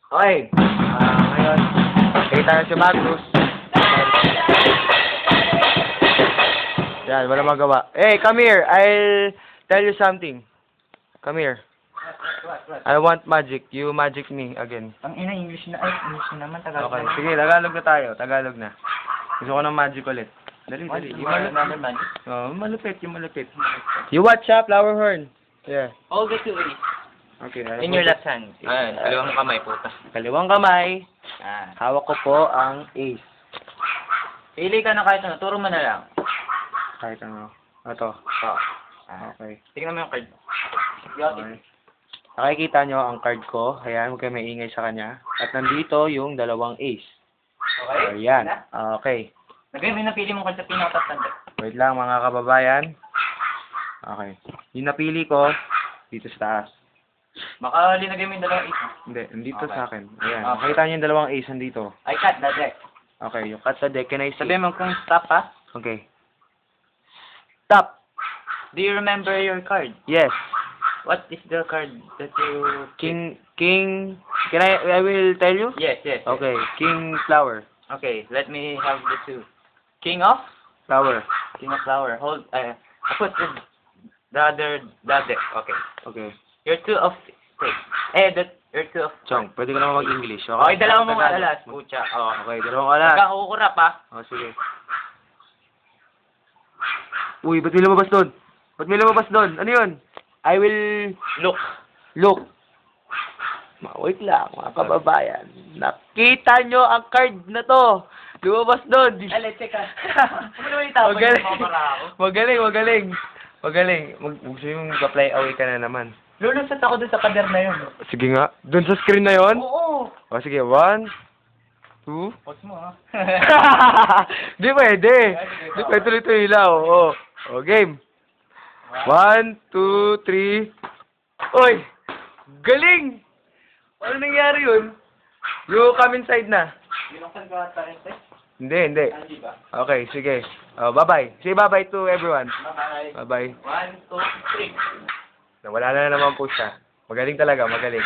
Okay. Ngayon, kita na si Magnus. Yan, wala magawa. Hey, come here. I'll tell you something. Come here. What? I want magic. You magic me again. Ang ina, English na. Ay, English na naman. Tagalog Okay, na. sige, Tagalog na tayo. Tagalog na. Gusto ko ng magic ulit. Dali, dali. Yung malupit. Oh, malupit, yung malupit. You watch flower horn. Yeah. All the two ways. Okay. In your left hand. Ayun, kaliwang kamay, puta. Kaliwang kamay. Ah. Hawak ko po ang ace. Pili ka na kahit ano. Turo mo na lang. Kahit ano. Ito. Oh. Ah. Okay. Tingnan mo yung card. Okay. Nakikita nyo ang card ko. Ayan, huwag kayo maingay sa kanya. At nandito yung dalawang ace. Okay? Ayan. Okay. Lagay mo yung napili mong card sa pinakatatanda. Wait lang mga kababayan. Okay. Yung napili ko, dito sa taas. Baka linagay mo yung dalawang isa. Hindi, nandito Okay. sa akin. Ayan. Okay. Makita nyo yung dalawang ace nandito. I cut the deck. Okay, yung cut the deck. Can I see? Sabihin mo kung stop ha. Okay. Stop. Do you remember your card? Yes. What is the card that you... King. Can I will tell you? Yes. Okay. King flower. Okay, let me have the two. King of? Flower. King of flower. Hold, I put the deck. Okay. Okay. You're two of spades. You're two of... Chong, pwede ka naman mag-English. Okay, dalawang mga alas. Pucha. Oh. Okay, dalawang alas. Huwag kang kukurap ha. Oh, sige. Uy, ba't may lumabas doon? Ba't may lumabas doon? Ano yun? I will look. Wait lang, mga kababayan. Nakita nyo ang card na to. Lumabas doon. Alay, teka. Ano naman itapon Magaling. yung mga ako? Magaling. Gusto yung apply away ka na naman. Lulusot ako dun sa pader na yun. Sige nga. Doon sa screen na yon. Oo. O sige, 1, 2. Pause mo ha. Di pwede. Di pwede tuloy-tuloy lang. Oo. O, game. 1, 2, 3. Oy! Galing! Ano nangyari yun? You come inside na. Binuksan ko ata rin, Hindi. Hindi ba? Okay, sige. Bye-bye. Say bye-bye to everyone. Bye. Bye-bye. 1, 2, 3. Nawala na naman po siya. Magaling talaga, magaling.